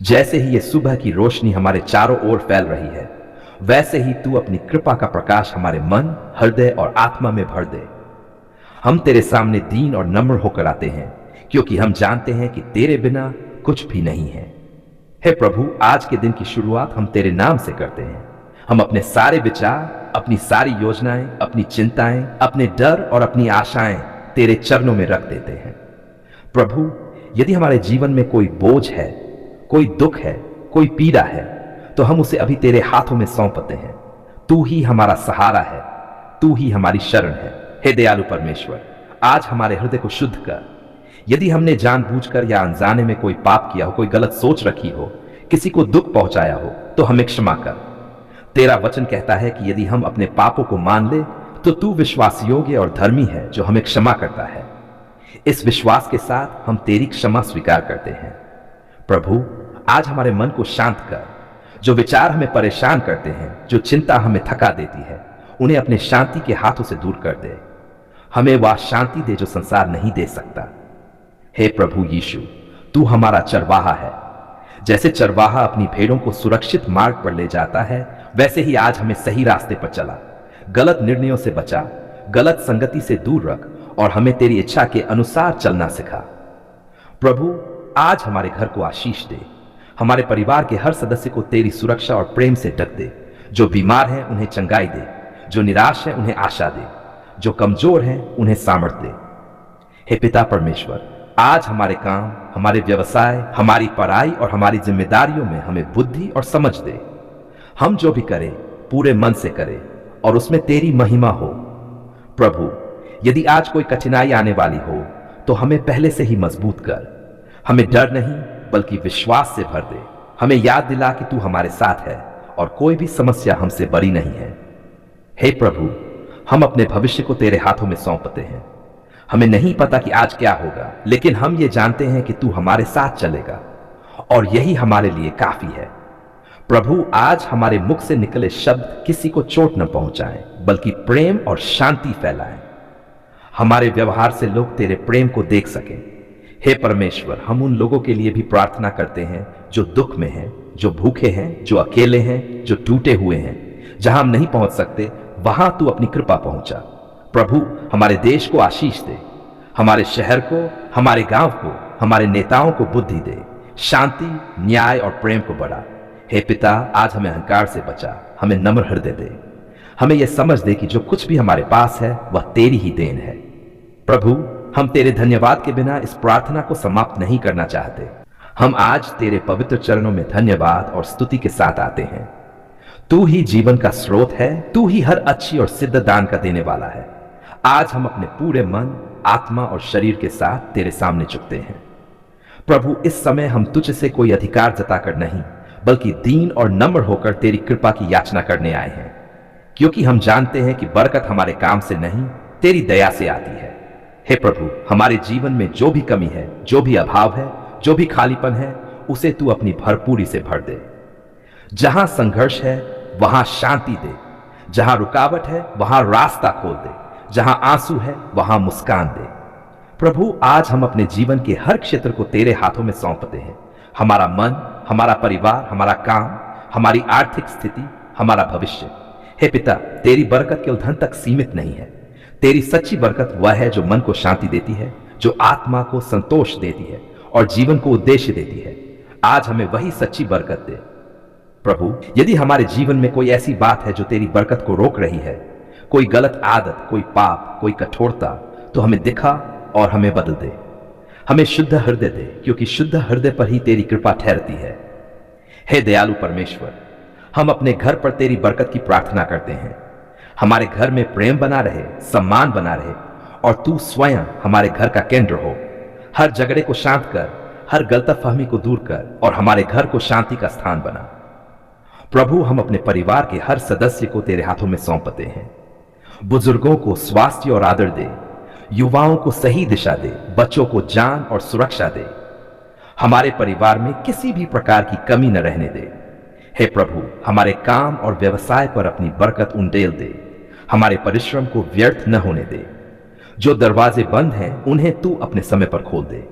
जैसे ही ये सुबह की रोशनी हमारे चारों ओर फैल रही है, वैसे ही तू अपनी कृपा का प्रकाश हमारे मन, हृदय और आत्मा में भर दे। हम तेरे सामने दीन और नम्र होकर आते हैं, क्योंकि हम जानते हैं कि तेरे बिना कुछ भी नहीं है। हे प्रभु, आज के दिन की शुरुआत हम तेरे नाम से करते हैं। हम अपने सारे विचार, अपनी सारी योजनाएं, अपनी चिंताएं, अपने डर और अपनी आशाएं तेरे चरणों में रख देते हैं। प्रभु, यदि हमारे जीवन में कोई बोझ है, कोई दुख है, कोई पीड़ा है, तो हम उसे अभी तेरे हाथों में सौंपते हैं। तू ही हमारा सहारा है, तू ही हमारी शरण है। हे दयालु परमेश्वर, आज हमारे हृदय को शुद्ध कर। यदि हमने जानबूझकर या अनजाने में कोई पाप किया हो, कोई गलत सोच रखी हो, किसी को दुख पहुंचाया हो, तो हमें क्षमा कर। तेरा वचन कहता है कि यदि हम अपने पापों को मान ले तो तू विश्वास योग्य और धर्मी है, जो हमें क्षमा करता है। इस विश्वास के साथ हम तेरी क्षमा स्वीकार करते हैं। प्रभु, आज हमारे मन को शांत कर। जो विचार हमें परेशान करते हैं, जो चिंता हमें थका देती है, उन्हें अपने शांति के हाथों से दूर कर दे। हमें वह शांति दे जो संसार नहीं दे सकता। हे प्रभु यीशु, तू हमारा चरवाहा है। जैसे चरवाहा अपनी भेड़ों को सुरक्षित मार्ग पर ले जाता है, वैसे ही आज हमें सही रास्ते पर चला। गलत निर्णयों से बचा, गलत संगति से दूर रख और हमें तेरी इच्छा के अनुसार चलना सिखा। प्रभु, आज हमारे घर को आशीष दे। हमारे परिवार के हर सदस्य को तेरी सुरक्षा और प्रेम से ढक दे। जो बीमार हैं उन्हें चंगाई दे, जो निराश हैं उन्हें आशा दे, जो कमजोर हैं उन्हें सामर्थ्य दे। हे पिता परमेश्वर, आज हमारे काम, हमारे व्यवसाय, हमारी पढ़ाई और हमारी जिम्मेदारियों में हमें बुद्धि और समझ दे। हम जो भी करें पूरे मन से करें और उसमें तेरी महिमा हो। प्रभु, यदि आज कोई कठिनाई आने वाली हो तो हमें पहले से ही मजबूत कर। हमें डर नहीं बल्कि विश्वास से भर दे। हमें याद दिला कि तू हमारे साथ है और कोई भी समस्या हमसे बड़ी नहीं है। हे प्रभु, हम अपने भविष्य को तेरे हाथों में सौंपते हैं। हमें नहीं पता कि आज क्या होगा, लेकिन हम ये जानते हैं कि तू हमारे साथ चलेगा और यही हमारे लिए काफी है। प्रभु, आज हमारे मुख से निकले शब्द किसी को चोट न पहुंचाएं, बल्कि प्रेम और शांति फैलाएं। हमारे व्यवहार से लोग तेरे प्रेम को देख सकें। हे परमेश्वर, हम उन लोगों के लिए भी प्रार्थना करते हैं जो दुख में हैं, जो भूखे हैं, जो अकेले हैं, जो टूटे हुए हैं। जहां हम नहीं पहुंच सकते, वहां तू अपनी कृपा पहुंचा। प्रभु, हमारे देश को आशीष दे, हमारे शहर को, हमारे गांव को, हमारे नेताओं को बुद्धि दे, शांति, न्याय और प्रेम को बढ़ा। हे पिता, आज हमें अहंकार से बचा, हमें नम्र हृदय दे। हमें यह समझ दे कि जो कुछ भी हमारे पास है वह तेरी ही देन है। प्रभु, हम तेरे धन्यवाद के बिना इस प्रार्थना को समाप्त नहीं करना चाहते। हम आज तेरे पवित्र चरणों में धन्यवाद और स्तुति के साथ आते हैं। तू ही जीवन का स्रोत है, तू ही हर अच्छी और सिद्ध दान का देने वाला है। आज हम अपने पूरे मन, आत्मा और शरीर के साथ तेरे सामने झुकते हैं। प्रभु, इस समय हम तुझ से कोई अधिकार जताकर नहीं, बल्कि दीन और नम्र होकर तेरी कृपा की याचना करने आए हैं, क्योंकि हम जानते हैं कि बरकत हमारे काम से नहीं, तेरी दया से आती है। हे प्रभु, हमारे जीवन में जो भी कमी है, जो भी अभाव है, जो भी खालीपन है, उसे तू अपनी भरपूरी से भर दे। जहां संघर्ष है वहां शांति दे, जहां रुकावट है वहां रास्ता खोल दे, जहां आंसू है वहां मुस्कान दे। प्रभु, आज हम अपने जीवन के हर क्षेत्र को तेरे हाथों में सौंपते हैं। हमारा मन, हमारा परिवार, हमारा काम, हमारी आर्थिक स्थिति, हमारा भविष्य। हे पिता, तेरी बरकत केवल धन तक सीमित नहीं है। तेरी सच्ची बरकत वह है जो मन को शांति देती है, जो आत्मा को संतोष देती है और जीवन को उद्देश्य देती है। आज हमें वही सच्ची बरकत दे। प्रभु, यदि हमारे जीवन में कोई ऐसी बात है जो तेरी बरकत को रोक रही है, कोई गलत आदत, कोई पाप, कोई कठोरता, तो हमें दिखा और हमें बदल दे। हमें शुद्ध हृदय दे, क्योंकि शुद्ध हृदय पर ही तेरी कृपा ठहरती है। हे दयालु परमेश्वर, हम अपने घर पर तेरी बरकत की प्रार्थना करते हैं। हमारे घर में प्रेम बना रहे, सम्मान बना रहे और तू स्वयं हमारे घर का केंद्र हो। हर झगड़े को शांत कर, हर गलतफहमी को दूर कर और हमारे घर को शांति का स्थान बना। प्रभु, हम अपने परिवार के हर सदस्य को तेरे हाथों में सौंपते हैं। बुजुर्गों को स्वास्थ्य और आदर दे, युवाओं को सही दिशा दे, बच्चों को जान और सुरक्षा दे। हमारे परिवार में किसी भी प्रकार की कमी न रहने दे। हे प्रभु, हमारे काम और व्यवसाय पर अपनी बरकत उंडेल दे। हमारे परिश्रम को व्यर्थ न होने दे। जो दरवाजे बंद हैं उन्हें तू अपने समय पर खोल दे।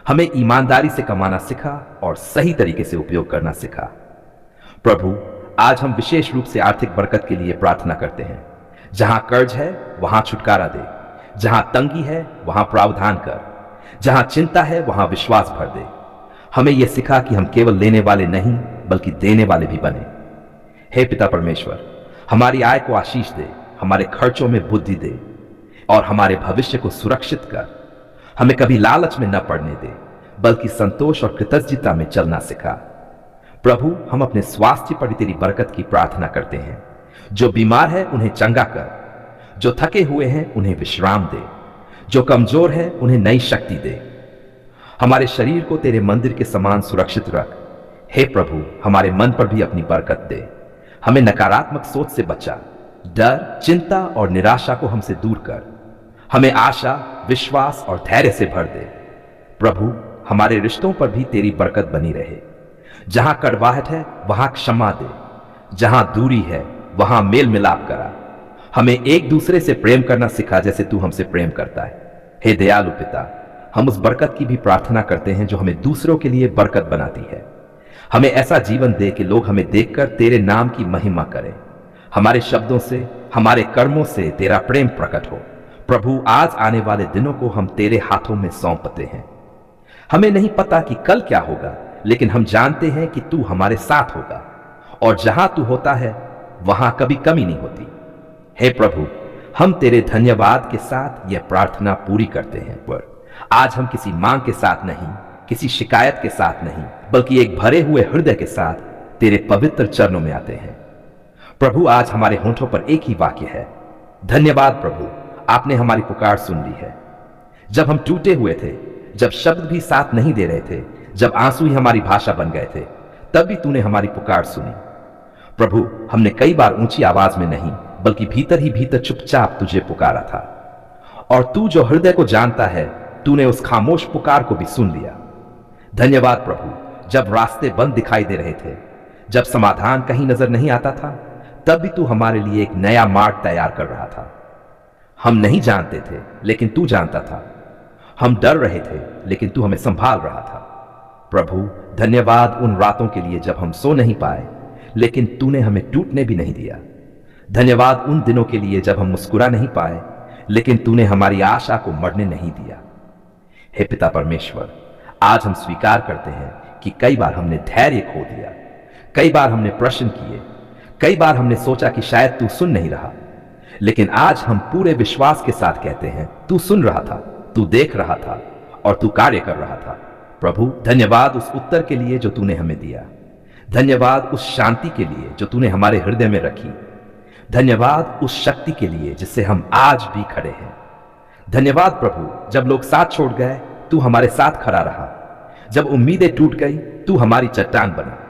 हमें ईमानदारी से कमाना सिखा और सही तरीके से उपयोग करना सिखा। प्रभु, आज हम विशेष रूप से आर्थिक बरकत के लिए प्रार्थना करते हैं। जहां कर्ज है वहां छुटकारा दे, जहां तंगी है वहां प्रावधान कर, जहां चिंता है वहां विश्वास भर दे। हमें यह सिखा कि हम केवल लेने वाले नहीं बल्कि देने वाले भी बने। हे पिता परमेश्वर, हमारी आय को आशीष दे, हमारे खर्चों में बुद्धि दे और हमारे भविष्य को सुरक्षित कर। हमें कभी लालच में न पड़ने दे बल्कि संतोष और कृतज्ञता में चलना सिखा। प्रभु, हम अपने स्वास्थ्य पर तेरी बरकत की प्रार्थना करते हैं। जो बीमार है उन्हें चंगा कर, जो थके हुए हैं उन्हें विश्राम दे, जो कमजोर है उन्हें नई शक्ति दे। हमारे शरीर को तेरे मंदिर के समान सुरक्षित रख। हे प्रभु, हमारे मन पर भी अपनी बरकत दे। हमें नकारात्मक सोच से बचा, डर, चिंता और निराशा को हमसे दूर कर। हमें आशा, विश्वास और धैर्य से भर दे। प्रभु, हमारे रिश्तों पर भी तेरी बरकत बनी रहे। जहां कड़वाहट है वहां क्षमा दे, जहां दूरी है वहां मेल मिलाप करा। हमें एक दूसरे से प्रेम करना सिखा जैसे तू हमसे प्रेम करता है। हे दयालु पिता, हम उस बरकत की भी प्रार्थना करते हैं जो हमें दूसरों के लिए बरकत बनाती है। हमें ऐसा जीवन दे कि लोग हमें देखकर तेरे नाम की महिमा करें। हमारे शब्दों से, हमारे कर्मों से तेरा प्रेम प्रकट हो। प्रभु, आज आने वाले दिनों को हम तेरे हाथों में सौंपते हैं। हमें नहीं पता कि कल क्या होगा, लेकिन हम जानते हैं कि तू हमारे साथ होगा और जहां तू होता है वहां कभी कमी नहीं होती। हे प्रभु, हम तेरे धन्यवाद के साथ यह प्रार्थना पूरी करते हैं। आज हम किसी मांग के साथ नहीं, किसी शिकायत के साथ नहीं, बल्कि एक भरे हुए हृदय के साथ तेरे पवित्र चरणों में आते हैं। प्रभु, आज हमारे होंठों पर एक ही वाक्य है, धन्यवाद प्रभु, आपने हमारी पुकार सुन ली है। जब हम टूटे हुए थे, जब शब्द भी साथ नहीं दे रहे थे, जब आंसू ही हमारी भाषा बन गए थे, तब भी तूने हमारी पुकार सुनी। प्रभु, हमने कई बार ऊंची आवाज में नहीं बल्कि भीतर ही भीतर चुपचाप तुझे पुकारा था, और तू जो हृदय को जानता है, तूने उस खामोश पुकार को भी सुन लिया। धन्यवाद प्रभु, जब रास्ते बंद दिखाई दे रहे थे, जब समाधान कहीं नजर नहीं आता था, तब भी तू हमारे लिए एक नया मार्ग तैयार कर रहा था। हम नहीं जानते थे लेकिन तू जानता था। हम डर रहे थे लेकिन तू हमें संभाल रहा था। प्रभु, धन्यवाद उन रातों के लिए जब हम सो नहीं पाए लेकिन तूने हमें टूटने भी नहीं दिया। धन्यवाद उन दिनों के लिए जब हम मुस्कुरा नहीं पाए लेकिन तूने हमारी आशा को मरने नहीं दिया। हे पिता परमेश्वर, आज हम स्वीकार करते हैं कि कई बार हमने धैर्य खो दिया, कई बार हमने प्रश्न किए, कई बार हमने सोचा कि शायद तू सुन नहीं रहा, लेकिन आज हम पूरे विश्वास के साथ कहते हैं, तू सुन रहा था, तू देख रहा था और तू कार्य कर रहा था। प्रभु, धन्यवाद उस उत्तर के लिए जो तूने हमें दिया। धन्यवाद उस शांति के लिए जो तूने हमारे हृदय में रखी। धन्यवाद उस शक्ति के लिए जिससे हम आज भी खड़े हैं। धन्यवाद प्रभु, जब लोग साथ छोड़ गए तू हमारे साथ खड़ा रहा, जब उम्मीदें टूट गई तू हमारी चट्टान बना।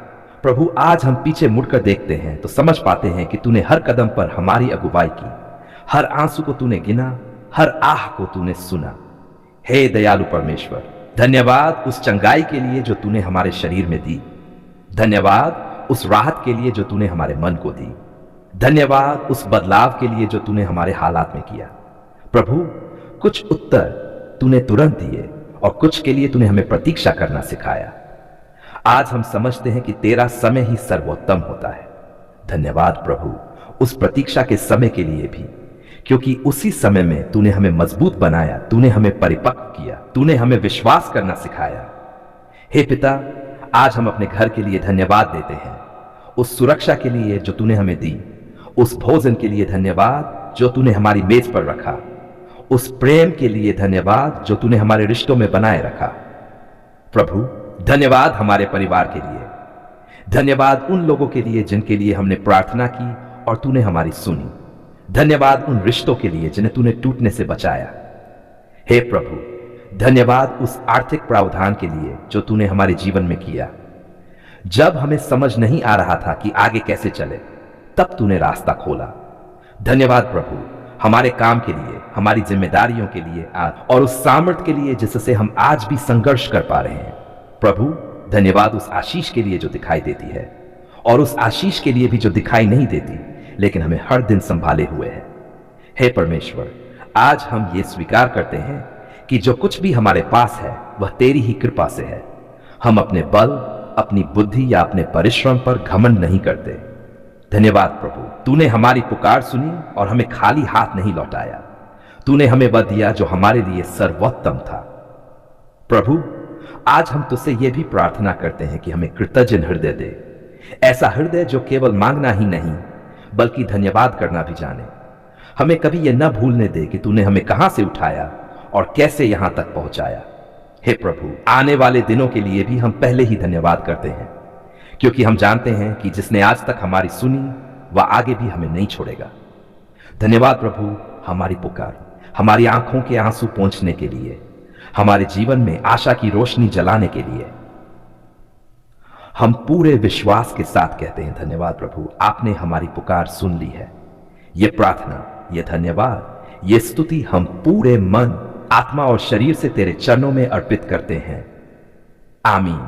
प्रभु, आज हम पीछे मुड़कर देखते हैं तो समझ पाते हैं कि तूने हर कदम पर हमारी अगुवाई की, हर आंसू को तूने गिना, हर आह को तूने सुना। हे दयालु परमेश्वर, धन्यवाद उस चंगाई के लिए जो तूने हमारे शरीर में दी। धन्यवाद उस राहत के लिए जो तूने हमारे मन को दी। धन्यवाद उस बदलाव के लिए जो तूने हमारे हालात में किया। प्रभु, कुछ उत्तर तूने तुरंत दिए और कुछ के लिए तूने हमें प्रतीक्षा करना सिखाया। आज हम समझते हैं कि तेरा समय ही सर्वोत्तम होता है। धन्यवाद प्रभु उस प्रतीक्षा के समय के लिए भी, क्योंकि उसी समय में तूने हमें मजबूत बनाया, तूने हमें परिपक्व किया, तूने हमें विश्वास करना सिखाया। हे पिता, आज हम अपने घर के लिए धन्यवाद देते हैं, उस सुरक्षा के लिए जो तूने हमें दी, उस भोजन के लिए धन्यवाद जो तूने हमारी मेज पर रखा, उस प्रेम के लिए धन्यवाद जो तूने हमारे रिश्तों में बनाए रखा। प्रभु, धन्यवाद हमारे परिवार के लिए। धन्यवाद उन लोगों के लिए जिनके लिए हमने प्रार्थना की और तूने हमारी सुनी। धन्यवाद उन रिश्तों के लिए जिन्हें तूने टूटने से बचाया। हे प्रभु, धन्यवाद उस आर्थिक प्रावधान के लिए जो तूने हमारे जीवन में किया। जब हमें समझ नहीं आ रहा था कि आगे कैसे चले, तब तूने रास्ता खोला। धन्यवाद प्रभु हमारे काम के लिए, हमारी जिम्मेदारियों के लिए और उस सामर्थ्य के लिए जिससे हम आज भी संघर्ष कर पा रहे हैं। प्रभु, धन्यवाद उस आशीष के लिए जो दिखाई देती है और उस आशीष के लिए भी जो दिखाई नहीं देती लेकिन हमें हर दिन संभाले हुए है। हे परमेश्वर, आज हम ये स्वीकार करते हैं कि जो कुछ भी हमारे पास है वह तेरी ही कृपा से है। हम अपने बल, अपनी बुद्धि या अपने परिश्रम पर घमंड नहीं करते। धन्यवाद प्रभु, तूने हमारी पुकार सुनी और हमें खाली हाथ नहीं लौटाया। तूने हमें वह दिया जो हमारे लिए सर्वोत्तम था। प्रभु, आज हम तुझसे यह भी प्रार्थना करते हैं कि हमें कृतज्ञ हृदय दे, ऐसा हृदय जो केवल मांगना ही नहीं बल्कि धन्यवाद करना भी जाने। हमें कभी यह न भूलने दे कि तूने हमें कहां से उठाया और कैसे यहां तक पहुंचाया। हे प्रभु, आने वाले दिनों के लिए भी हम पहले ही धन्यवाद करते हैं, क्योंकि हम जानते हैं कि जिसने आज तक हमारी सुनी वह आगे भी हमें नहीं छोड़ेगा। धन्यवाद प्रभु, हमारी पुकार, हमारी आंखों के आंसू पोंछने के लिए, हमारे जीवन में आशा की रोशनी जलाने के लिए। हम पूरे विश्वास के साथ कहते हैं, धन्यवाद प्रभु, आपने हमारी पुकार सुन ली है। यह प्रार्थना, यह धन्यवाद, यह स्तुति हम पूरे मन, आत्मा और शरीर से तेरे चरणों में अर्पित करते हैं। आमीन।